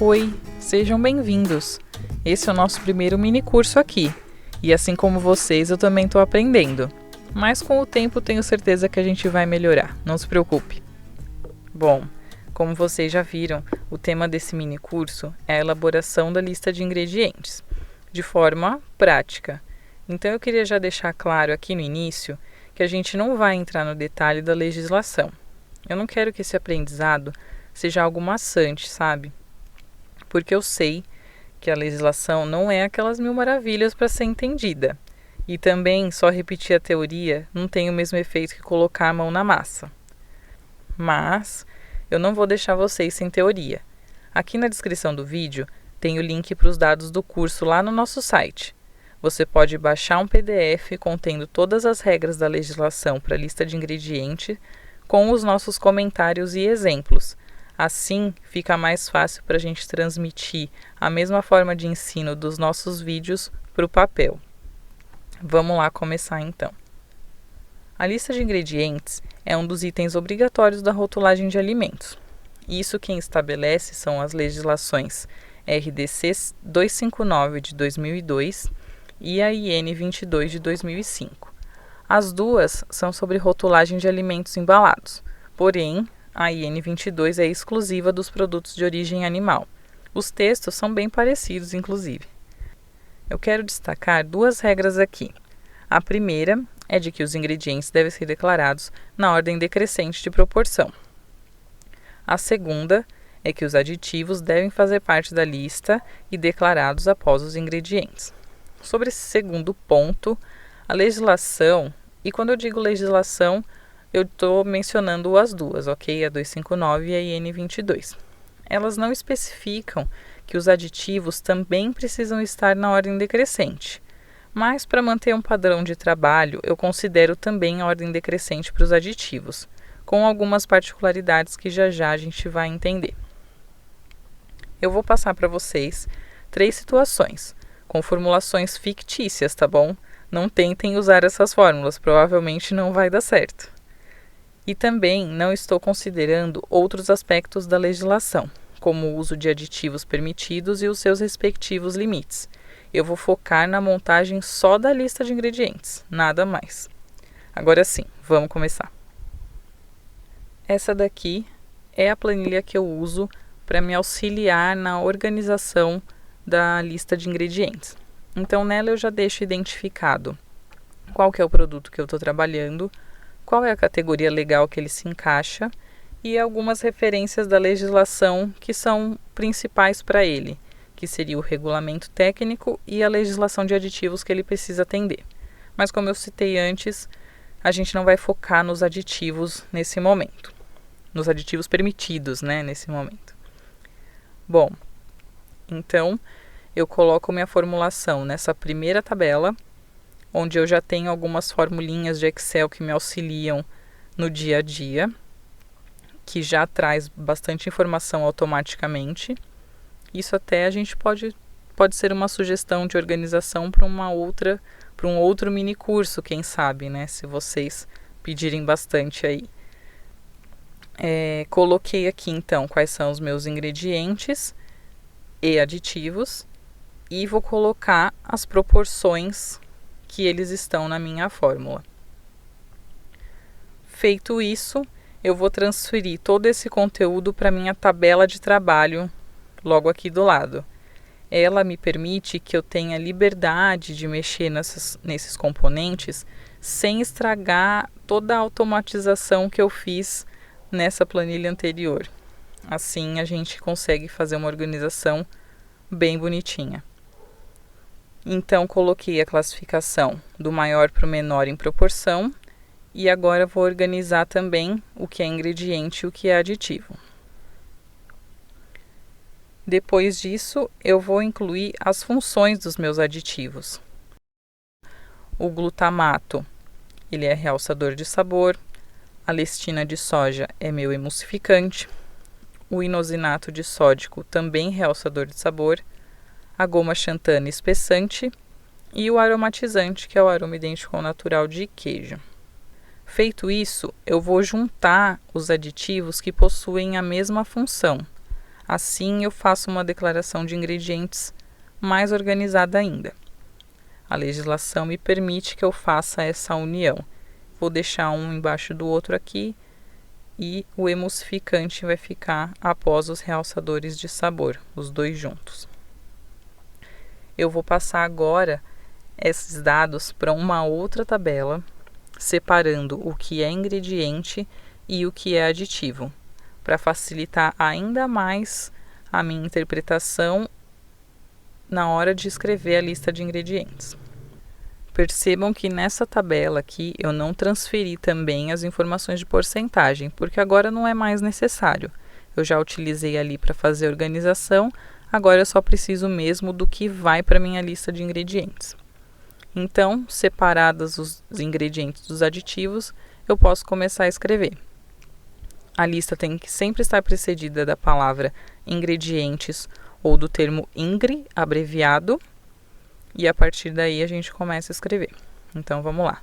Oi, sejam bem-vindos. Esse é o nosso primeiro mini curso aqui. E assim como vocês, eu também estou aprendendo. Mas com o tempo tenho certeza que a gente vai melhorar, não se preocupe. Bom, como vocês já viram, o tema desse mini curso é a elaboração da lista de ingredientes, de forma prática. Então eu queria já deixar claro aqui no início que a gente não vai entrar no detalhe da legislação. Eu não quero que esse aprendizado seja algo maçante, sabe? Porque eu sei que a legislação não é aquelas mil maravilhas para ser entendida. E também só repetir a teoria não tem o mesmo efeito que colocar a mão na massa. Mas eu não vou deixar vocês sem teoria. Aqui na descrição do vídeo tem o link para os dados do curso lá no nosso site. Você pode baixar um PDF contendo todas as regras da legislação para a lista de ingredientes com os nossos comentários e exemplos. Assim, fica mais fácil para a gente transmitir a mesma forma de ensino dos nossos vídeos para o papel. Vamos lá começar então. A lista de ingredientes é um dos itens obrigatórios da rotulagem de alimentos. Isso quem estabelece são as legislações RDC 259 de 2002 e a IN 22 de 2005. As duas são sobre rotulagem de alimentos embalados, porém, a IN 22 é exclusiva dos produtos de origem animal. Os textos são bem parecidos, inclusive. Eu quero destacar duas regras aqui. A primeira é de que os ingredientes devem ser declarados na ordem decrescente de proporção. A segunda é que os aditivos devem fazer parte da lista e declarados após os ingredientes. Sobre esse segundo ponto, a legislação, e quando eu digo legislação, eu estou mencionando as duas, ok? A 259 e a IN 22. Elas não especificam que os aditivos também precisam estar na ordem decrescente. Mas, para manter um padrão de trabalho, eu considero também a ordem decrescente para os aditivos, com algumas particularidades que já a gente vai entender. Eu vou passar para vocês 3 situações, com formulações fictícias, tá bom? Não tentem usar essas fórmulas, provavelmente não vai dar certo. E também não estou considerando outros aspectos da legislação, como o uso de aditivos permitidos e os seus respectivos limites. Eu vou focar na montagem só da lista de ingredientes, nada mais. Agora sim, vamos começar. Essa daqui é a planilha que eu uso para me auxiliar na organização da lista de ingredientes. Então nela eu já deixo identificado qual que é o produto que eu estou trabalhando, qual é a categoria legal que ele se encaixa e algumas referências da legislação que são principais para ele, que seria o regulamento técnico e a legislação de aditivos que ele precisa atender. Mas como eu citei antes, a gente não vai focar nos aditivos nesse momento, nos aditivos permitidos, né, nesse momento. Bom, então eu coloco minha formulação nessa primeira tabela, onde eu já tenho algumas formulinhas de Excel que me auxiliam no dia a dia, que já traz bastante informação automaticamente. Isso até a gente pode ser uma sugestão de organização para um outro mini curso, quem sabe, né? Se vocês pedirem bastante aí. Coloquei aqui então quais são os meus ingredientes e aditivos e vou colocar as proporções que eles estão na minha fórmula. Feito isso, eu vou transferir todo esse conteúdo para minha tabela de trabalho logo aqui do lado. Ela me permite que eu tenha liberdade de mexer nesses componentes sem estragar toda a automatização que eu fiz nessa planilha anterior. Assim a gente consegue fazer uma organização bem bonitinha. Então, coloquei a classificação do maior para o menor em proporção e agora vou organizar também o que é ingrediente e o que é aditivo. Depois disso, eu vou incluir as funções dos meus aditivos. O glutamato, ele é realçador de sabor, a lestina de soja é meu emulsificante, o inosinato de sódico também realçador de sabor, a goma xantana espessante e o aromatizante, que é o aroma idêntico ao natural de queijo. Feito isso, eu vou juntar os aditivos que possuem a mesma função. Assim eu faço uma declaração de ingredientes mais organizada ainda. A legislação me permite que eu faça essa união. Vou deixar um embaixo do outro aqui e o emulsificante vai ficar após os realçadores de sabor, os dois juntos. Eu vou passar agora esses dados para uma outra tabela, separando o que é ingrediente e o que é aditivo, para facilitar ainda mais a minha interpretação na hora de escrever a lista de ingredientes. Percebam que nessa tabela aqui eu não transferi também as informações de porcentagem, porque agora não é mais necessário. Eu já utilizei ali para fazer a organização, agora eu só preciso mesmo do que vai para a minha lista de ingredientes. Então, separados os ingredientes dos aditivos, eu posso começar a escrever. A lista tem que sempre estar precedida da palavra ingredientes ou do termo INGRE, abreviado, e a partir daí a gente começa a escrever. Então vamos lá.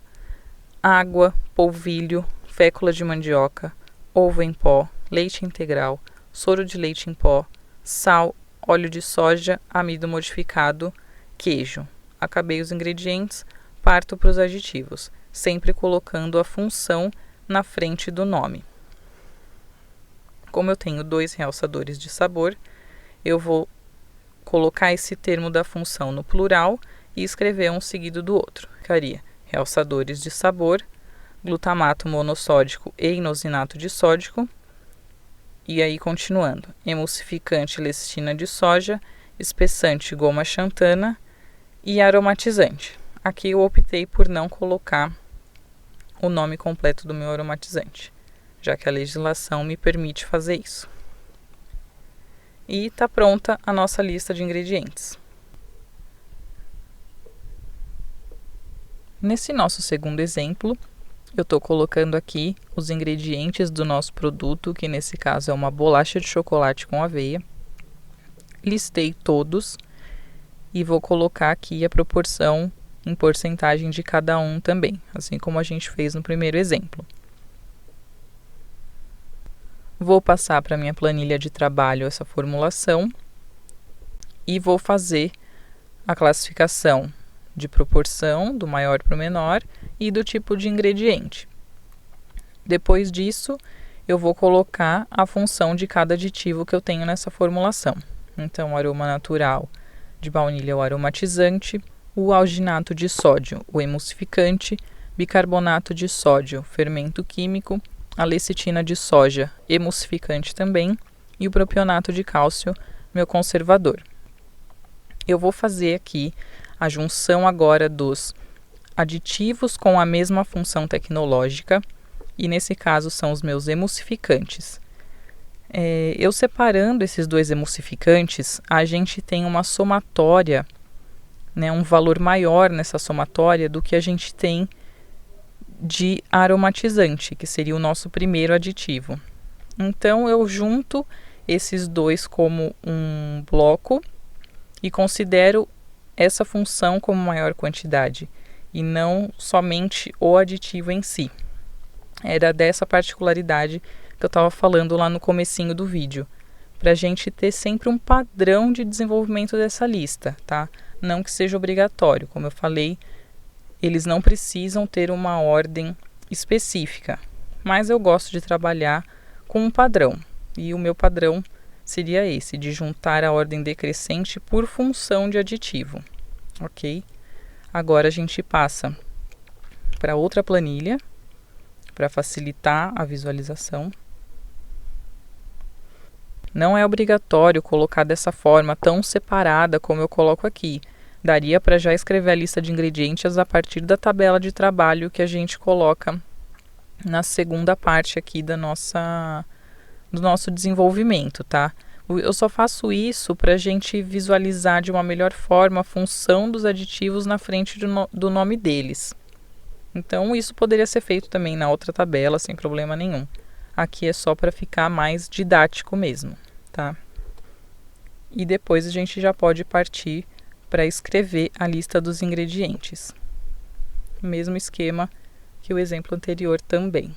Água, polvilho, fécula de mandioca, ovo em pó, leite integral, soro de leite em pó, sal, óleo de soja, amido modificado, queijo. Acabei os ingredientes, parto para os aditivos, sempre colocando a função na frente do nome. Como eu tenho 2 realçadores de sabor, eu vou colocar esse termo da função no plural e escrever um seguido do outro. Ficaria realçadores de sabor, glutamato monossódico e inosinato de sódico, e aí continuando, emulsificante lecitina de soja, espessante goma xantana e aromatizante. Aqui eu optei por não colocar o nome completo do meu aromatizante, já que a legislação me permite fazer isso. E está pronta a nossa lista de ingredientes. Nesse nosso segundo exemplo, eu estou colocando aqui os ingredientes do nosso produto, que nesse caso é uma bolacha de chocolate com aveia. Listei todos e vou colocar aqui a proporção em porcentagem de cada um também, assim como a gente fez no primeiro exemplo. Vou passar para a minha planilha de trabalho essa formulação e vou fazer a classificação de proporção, do maior para o menor, e do tipo de ingrediente. Depois disso, eu vou colocar a função de cada aditivo que eu tenho nessa formulação. Então, o aroma natural de baunilha é o aromatizante, o alginato de sódio, o emulsificante, bicarbonato de sódio, fermento químico, a lecitina de soja, emulsificante também, e o propionato de cálcio, meu conservador. Eu vou fazer aqui a junção agora dos aditivos com a mesma função tecnológica, e nesse caso são os meus emulsificantes. Eu separando esses 2 emulsificantes, a gente tem uma somatória, né, um valor maior nessa somatória do que a gente tem de aromatizante, que seria o nosso primeiro aditivo. Então eu junto esses 2 como um bloco e considero essa função como maior quantidade e não somente o aditivo em si. Era dessa particularidade que eu estava falando lá no comecinho do vídeo, para a gente ter sempre um padrão de desenvolvimento dessa lista, tá? Não que seja obrigatório, como eu falei, eles não precisam ter uma ordem específica, mas eu gosto de trabalhar com um padrão, e o meu padrão seria esse, de juntar a ordem decrescente por função de aditivo, ok? Agora a gente passa para outra planilha, para facilitar a visualização. Não é obrigatório colocar dessa forma tão separada como eu coloco aqui. Daria para já escrever a lista de ingredientes a partir da tabela de trabalho que a gente coloca na segunda parte aqui do nosso desenvolvimento, tá? Eu só faço isso para a gente visualizar de uma melhor forma a função dos aditivos na frente do nome deles. Então, isso poderia ser feito também na outra tabela, sem problema nenhum. Aqui é só para ficar mais didático mesmo, tá? E depois a gente já pode partir para escrever a lista dos ingredientes. Mesmo esquema que o exemplo anterior também.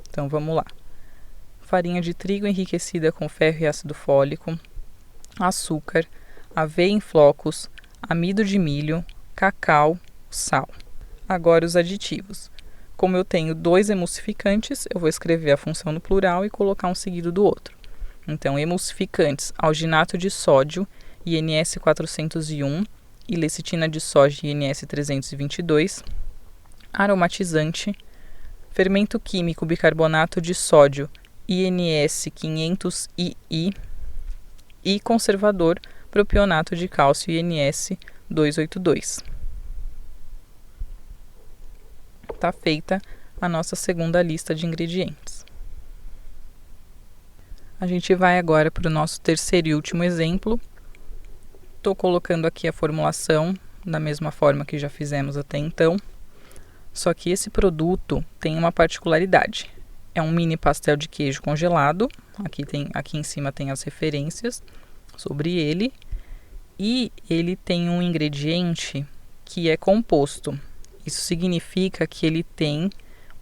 Então, vamos lá. farinha de trigo enriquecida com ferro e ácido fólico, açúcar, aveia em flocos, amido de milho, cacau, sal. Agora os aditivos. Como eu tenho 2 emulsificantes, eu vou escrever a função no plural e colocar um seguido do outro. Então, emulsificantes, alginato de sódio, INS 401, e lecitina de soja, INS 322, aromatizante, fermento químico bicarbonato de sódio, INS 500II, e conservador, propionato de cálcio, INS 282. Está feita a nossa segunda lista de ingredientes. A gente vai agora para o nosso terceiro e último exemplo. Estou colocando aqui a formulação da mesma forma que já fizemos até então. Só que esse produto tem uma particularidade. É um mini pastel de queijo congelado. Aqui em cima tem as referências sobre ele. E ele tem um ingrediente que é composto. Isso significa que ele tem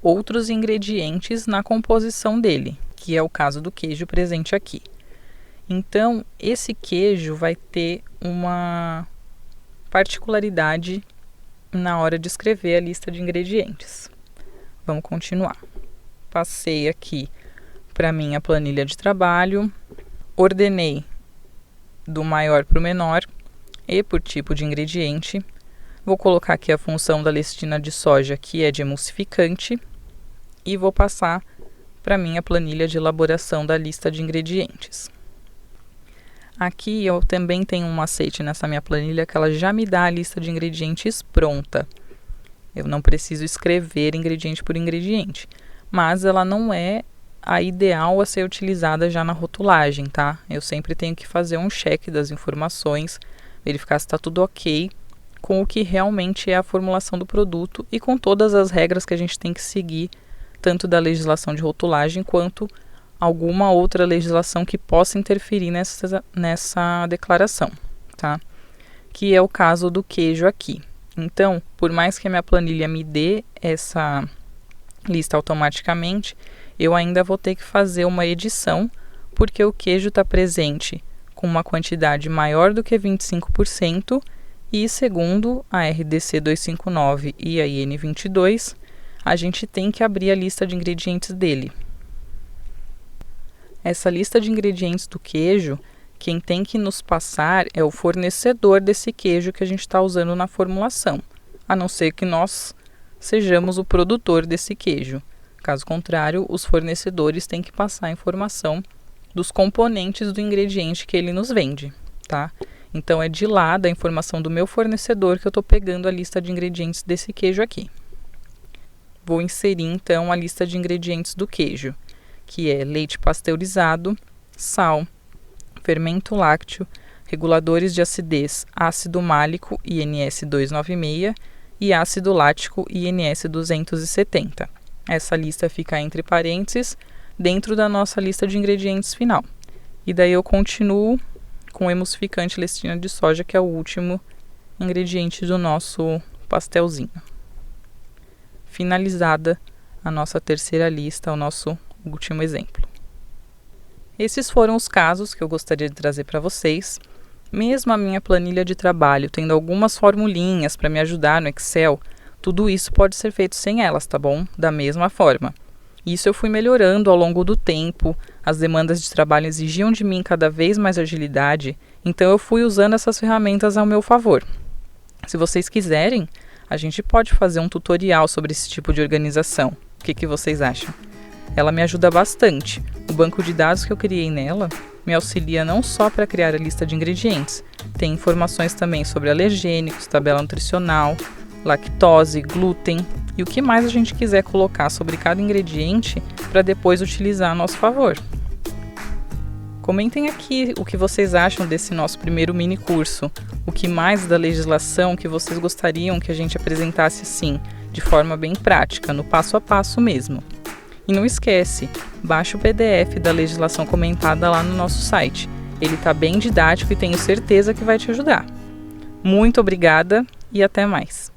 outros ingredientes na composição dele, que é o caso do queijo presente aqui. Então, esse queijo vai ter uma particularidade na hora de escrever a lista de ingredientes. Vamos continuar. Passei aqui para minha planilha de trabalho, ordenei do maior para o menor e por tipo de ingrediente. Vou colocar aqui a função da lecitina de soja, que é de emulsificante, e vou passar para minha planilha de elaboração da lista de ingredientes. Aqui eu também tenho um macete nessa minha planilha que ela já me dá a lista de ingredientes pronta. Eu não preciso escrever ingrediente por ingrediente, mas ela não é a ideal a ser utilizada já na rotulagem, tá? Eu sempre tenho que fazer um check das informações, verificar se está tudo ok com o que realmente é a formulação do produto e com todas as regras que a gente tem que seguir, tanto da legislação de rotulagem quanto alguma outra legislação que possa interferir nessa declaração, tá? Que é o caso do queijo aqui. Então, por mais que a minha planilha me dê essa lista automaticamente, eu ainda vou ter que fazer uma edição, porque o queijo está presente com uma quantidade maior do que 25%, e segundo a RDC 259 e a IN 22, a gente tem que abrir a lista de ingredientes dele. Essa lista de ingredientes do queijo, quem tem que nos passar é o fornecedor desse queijo que a gente está usando na formulação, a não ser que nós sejamos o produtor desse queijo. Caso contrário, os fornecedores têm que passar a informação dos componentes do ingrediente que ele nos vende, tá? Então, é de lá da informação do meu fornecedor que eu estou pegando a lista de ingredientes desse queijo aqui. Vou inserir, então, a lista de ingredientes do queijo, que é leite pasteurizado, sal, fermento lácteo, reguladores de acidez, ácido málico, INS 296, e ácido lático, INS 270. Essa lista fica entre parênteses, dentro da nossa lista de ingredientes final. E daí eu continuo com o emulsificante lecitina de soja, que é o último ingrediente do nosso pastelzinho. Finalizada a nossa terceira lista, o nosso último exemplo. Esses foram os casos que eu gostaria de trazer para vocês. Mesmo a minha planilha de trabalho tendo algumas formulinhas para me ajudar no Excel, tudo isso pode ser feito sem elas, tá bom? Da mesma forma. Isso eu fui melhorando ao longo do tempo, as demandas de trabalho exigiam de mim cada vez mais agilidade, então eu fui usando essas ferramentas ao meu favor. Se vocês quiserem, a gente pode fazer um tutorial sobre esse tipo de organização. O que vocês acham? Ela me ajuda bastante. O banco de dados que eu criei nela me auxilia não só para criar a lista de ingredientes, tem informações também sobre alergênicos, tabela nutricional, lactose, glúten e o que mais a gente quiser colocar sobre cada ingrediente para depois utilizar a nosso favor. Comentem aqui o que vocês acham desse nosso primeiro mini curso, o que mais da legislação que vocês gostariam que a gente apresentasse assim, de forma bem prática, no passo a passo mesmo. E não esquece, baixa o PDF da legislação comentada lá no nosso site. Ele está bem didático e tenho certeza que vai te ajudar. Muito obrigada e até mais!